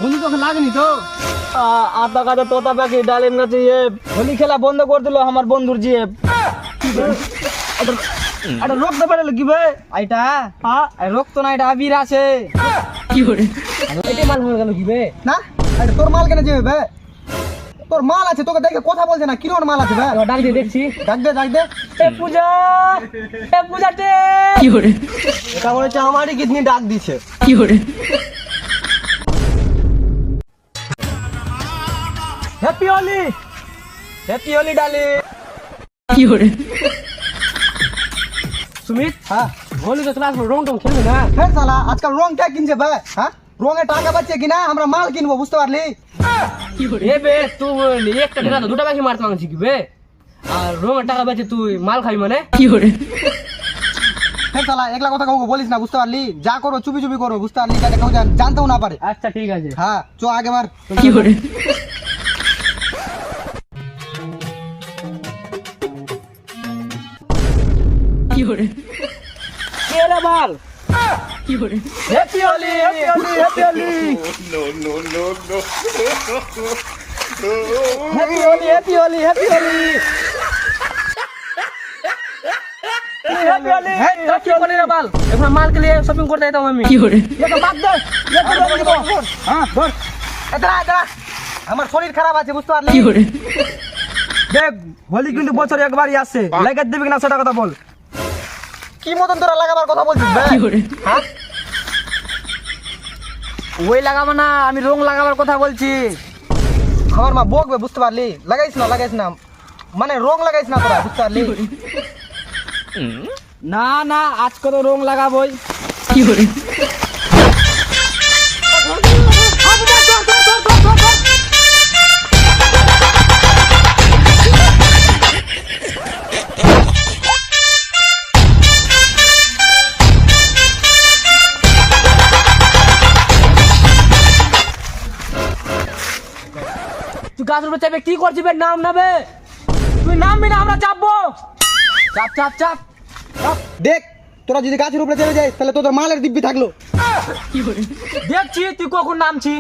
বন্ধু তোকে লাগেনি তো? আধা কাজে তোতা পাখি ডালিম গাছে ইয়ে হোলি খেলা বন্ধ করে দিল আমার বন্ধুর জিয়ে। এটা রোগ তো পারে কি ভাই? আইটা হ্যাঁ রোগ তো না, এটা আবির আছে। কি করে? এটাই মাল হয়ে গেল কি বে? না এটা তোর মাল কেন যাবে বে? তোর মাল আছে, তোকে দেখে কথা বলছে না, কিরকম মাল আছে বে? ডাক দিয়ে দেখছি। ডাক দে ডাক দে। এ পূজা, এ পূজাতে কি করে? এটা মনে হচ্ছে আমারই কিডনি ডাক দিছে। কি করে? হ্যাপি হোলি, হ্যাপি হোলি ডালি। কি করে? সুমিত, হ্যাঁ হোলি তো ক্লাস রং টং খেলবে না? ফের শালা আজকাল রং কে কিনছে বে? হ্যাঁ রঙে টাকা পাচ্ছে কিনা, আমরা মাল কিনবো, বুঝতে পারলি? এ বে তুই একটা টাকা তো দুটা বাকি মারতে মাংছি কি বে? আর রঙের টাকা বেচে তুই মাল খাবি মানে? কি করে? ফের শালা একলা কথা কাউকে বলিস না, বুঝতে পারলি? যা করো চুপি চুপি করো, বুঝতে পারলি? যাতে কেউ জানতেও না পারে। আচ্ছা ঠিক আছে। হ্যাঁ চো আগে মার। কি করে? কি করে? কে রে মাল? কি করে? Happy Holi, happy Holi, happy Holi. Happy Holi, happy Holi, happy Holi. Happy Holi. হ্যাঁ, তো কি করি রে মাল? এখন মাল কে লিয়ে শপিং করতে যেতাম আমি। কি করে? এটা বাদ দে। এটা বাদ দিব। হ্যাঁ ধর। দাঁড়া দাঁড়া, আমার শরীর খারাপ আছে, বুঝতে পারলি? কি করে? দেখ হোলি কিন্তু বছরে একবারই আসছে, লাগাত দিবি না সেটা কথা বল। কি মতন তোরা লাগাবার কথা বলছিস বে? কি করে? হ্যাঁ ওই লাগাবো না, আমি রং লাগাবার কথা বলছি। আমার মা বকবে, বুঝতে পারলি? লাগাইস না, মানে রং লাগাইস না তোরা, বুঝতে পারলি? কি করে? না না, আজকে তো রং লাগাবোই। কি করে? তুই গাছের উপরে চাপে কি করছিস বে? নাম নেবে তুই, নামবি না আমরা চাপবো। চাপ চাপ চাপ চাপ। দেখ তোরা যদি গাছের উপরে চলে যাই তাহলে তোদের মালের দিব্যি থাকলো। কি করে? দেখছি তুই কখন নামছি।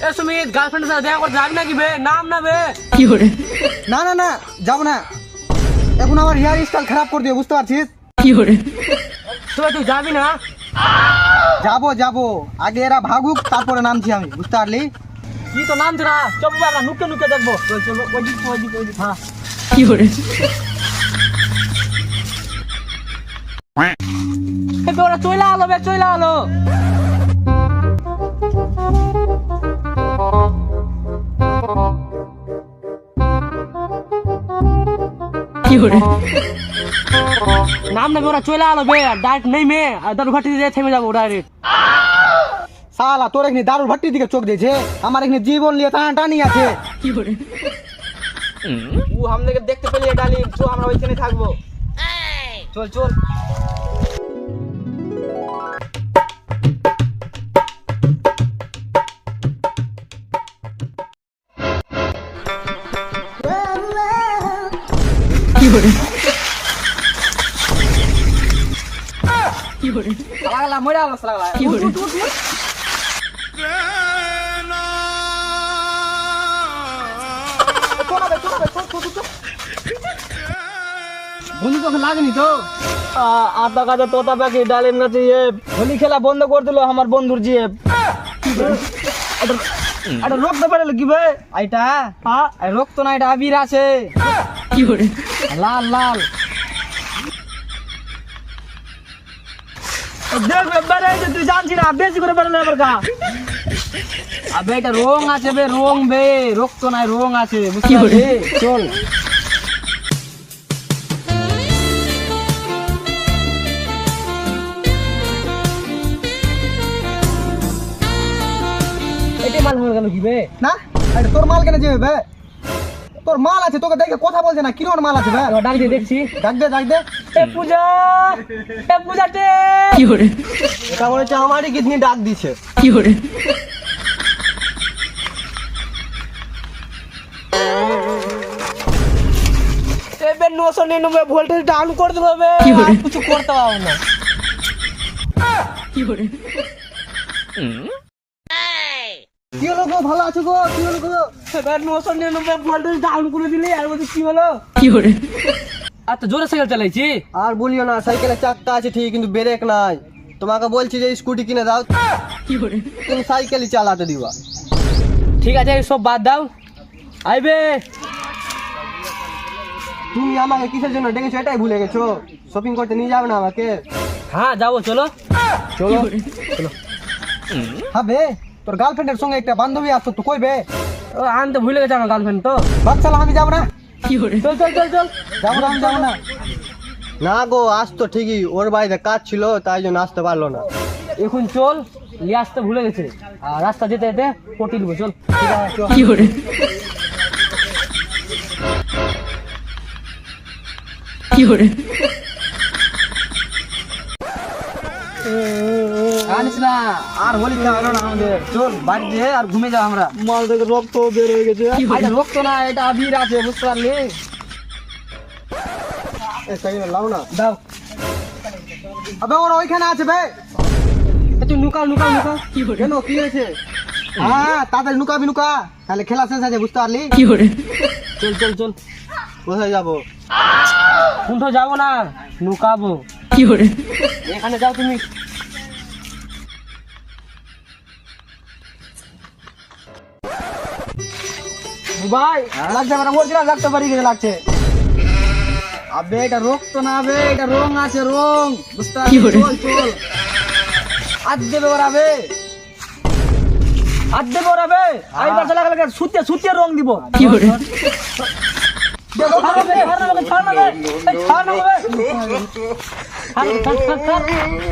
এ সুমিত, গার্লফ্রেন্ডের সাথে দেখা করতে যাবি নাকি বে? নাম না বে। কি করে? না না না, যাবো না, এখন আমার হেয়ার স্টাইল খারাপ করে দিও, বুঝতে পারছিস? কি করে? তুই যাবি না? যাবো, আগে এরা ভাগুক তারপরে নামছি আমি, বুঝতে পারলি? কি তো নামছে না, চল বে, আমরা নুকে নুকে দেখবো। চল চল, ওই দিক ওই দিক ওই দিক। হ্যাঁ কি করে? এ বে, ওরা চলে আলো বে, চলে আলো। কি করে? নাম নেবে, ওরা চলে আলো বে, ডাইরেক্ট নেই মে দাদু ঘাটি দিয়ে থেমে যাবো ডাইরেক্ট। শালা তোর এখানে দারুর ভাট্টির দিকে চোখ দিয়েছে, আমার এখানে জীবন নিয়ে টানি আছে। কি করে? ও আমাদেরকে দেখতে পেলে ডালিম, চল আমরা ওইখানে থাকবো। চল চল। কি করে? কি করে? লাগলা মরে আলো লাগলা। কি করে? বন্ধু তোকে লাগেনি তো? আধা কাজে তোতা পাখি ডালিম গাছে ইয়ে হোলি খেলা বন্ধ করে দিল আমার বন্ধুর জিয়ে। এটা রোগ তো পারে কি ভাই? আইটা হ্যাঁ রোগ তো না, এটা আবির আছে। কি করে? লাল লাল। দেখবে বেড়ে যে তুই জানছি না, বেশি করে বেড়ে এবার গা। আবে এটা রং আছে বে, রং বে, রোগ তো নাই, রং আছে, বুঝতে কি করে? পারলি? চল। এটাই মাল হয়ে গেল কি বে? না এটা তোর মাল কেন যাবে বে? তোর মাল আছে, তোকে দেখে কথা বলছে না, কিরকম মাল আছে বে? ডাক দিয়ে দেখছি। ডাক দে ডাক দে। এ পূজা, এ পূজাতে কি করে? এটা মনে হচ্ছে আমারই কিডনি ডাক দিছে। কি করে? এবার 999 ভোল্টেজ ডাউন করে দেবো বে। কি করে? আর কিছু করতে পারবো না। কি hore কি হলো গো, ভালো আছো গো? কি হলো গো? এবার 999 ভোল্টেজ ডাউন করে দিলে আর বলছি কি হলো? কি hore এত জোরে সাইকেল চালাইছি। আর বলিও না, সাইকেলের চাকা আছে ঠিক কিন্তু ব্রেক নাই। তোমাকে বলছি যে স্কুটি কিনে দাও, কি hore তুমি সাইকেলই চালাতে দিবা। ঠিক আছে সব বাদ দাও, আইবে। তুমি আমাকে কিসের জন্য ডেকেছো এটাই ভুলে গেছো? শপিং করতে নিয়ে যাবে না আমাকে? হ্যাঁ যাবো, চলো। কি চলো। hore হবে তোর গার্লফ্রেন্ডের সঙ্গে একটা বান্ধবী আসতো, তো কইবে ও আনতে ভুলে গেছে আমার গার্লফ্রেন্ড তো। বাচ্চালা আমি যাবো না, কি hore চল চল চল চল। যাবো না, আমি যাবো না। না গো, আসতো ঠিকই, ওর বাড়িতে কাজ ছিল তাই জন্য আসতে পারলো না। এখন চল, নিয়ে আসতে ভুলে গেছে। আর রাস্তা যেতে যেতে পটি দেবো, চল। ঠিক আছে, চল। কি hore কি hore আনিস না, আর হোলি খেলা হলো না আমাদের। চল বাড়ি দিয়ে আর ঘুমে যাও আমরা। মাল থেকে রক্ত বের হয়ে গেছে। কি hore এটা রক্ত না, এটা আবির আছে, বুঝতে পারলি? সাইকেল লাও না। দাও। আবে ওর ওইখানে আছে বে। এ তুই নুকাও নুকাও নুকাও। কি hore কেন, কি হয়েছে? হ্যাঁ তাদের নুকাবি নুকা, তাহলে খেলা শেষ আছে, বুঝতে পারলি? কি hore চল চল চল। কোথায় যাবো? কোনটা যাবো না, নুকাবো। কি hore এখানে যাও তুমি। ভাই লাগছে, আমরা বলছিলাম লাগতে পারি, কিছু লাগছে। আবে এটা রক্ত না, আবে এটা রং আছে, রং, বুঝতে কি পারলি? বলে? চল চল, আজ দেবে ওরা বে। হাত দেবো ওরা বে। আইবার চলা গেলে সুতিয়ে সুতিয়ে রং দিব। কি hore ছাড় না বে, ছাড় না বে, ছাড় না বে। এই ছাড় না বে। ছাড়, ছাড়, ছাড়, ছাড়।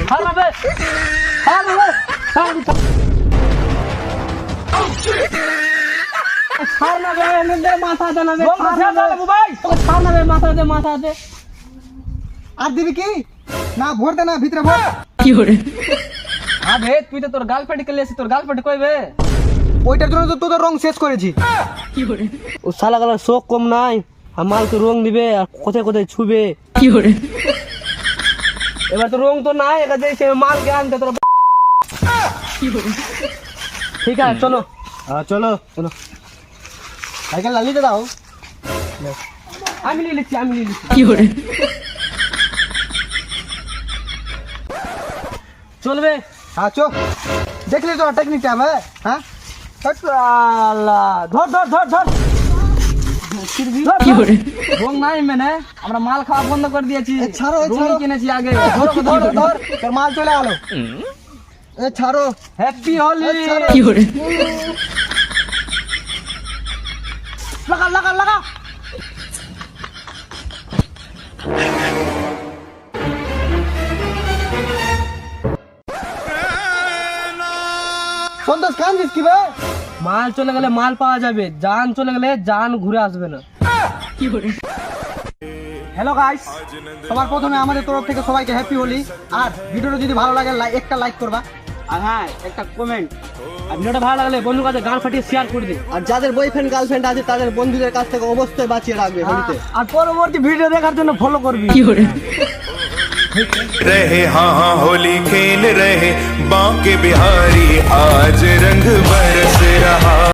ছাড় না বে। ছাড় না বে। ছাড়, ছাড়। ছাড় না বে, এমনিতে মাথা দে না বে। ছাড় না বে ভাই। তোকে ছাড় না বে, মাথা দে, মাথা দে। আর দিবি কি? না ভরতে না, ভিতরে ভর। কি hore আবে তুই তো তোর গার্লফ্রেন্ড কে লিয়েছিস, তোর গার্লফ্রেন্ড কইবে? ওইটার জন্য তো তোদের রং শেষ করেছি। কি hore ও শালা গালার শোক কম নাই, আর মালকে রং দিবে আর কোথায় কোথায় ছুবে। কি hore এবার তো রং তো নাই, এটা যে সে মালকে আনতে তোর। কি hore ঠিক আছে চলো। হ্যাঁ চলো চলো, সাইকেল লালিতে দাও। আমি নিয়ে লিখছি, আমি নিয়ে লিখছি। কি hore চলবে। হ্যাঁ চো, দেখলি তো টেকনিকটা হবে। হ্যাঁ আল্লাহ, ধর ধর ধর ধর। কি hore রং নাই মেনে আমরা মাল খাওয়া বন্ধ করে দিয়েছি। এ ছাড়ো, এ রঙই ছাড়ো। কিনেছি আগে। ধর ধর ধর, তোর মাল চলে গেল। এ ছাড়ো, হ্যাপি হোলি। কি hore লাগা লাগা লাগা। সন্তোষ কান্দিস কি বে? মাল চলে গেলে মাল পাওয়া যাবে, জান চলে গেলে জান ঘুরে আসবে না। কি hore হ্যালো গাইস, সবার প্রথমে আমাদের তরফ থেকে সবাইকে হ্যাপি হোলি। আর ভিডিওটা যদি ভালো লাগে একটা লাইক করবা, আর হ্যাঁ একটা কমেন্ট। আর ভিডিওটা ভালো লাগলে বন্ধুর কাছে গান ফাটিয়ে শেয়ার করে দিন। আর যাদের বয়ফ্রেন্ড গার্লফ্রেন্ড আছে তাদের বন্ধুদের কাছ থেকে অবশ্যই বাঁচিয়ে রাখবে হোলিতে। আর পরবর্তী ভিডিও দেখার জন্য ফলো করবি। কি hore रहे हाँ हाँ होली खेल रहे बांके बिहारी आज रंग बरस रहा।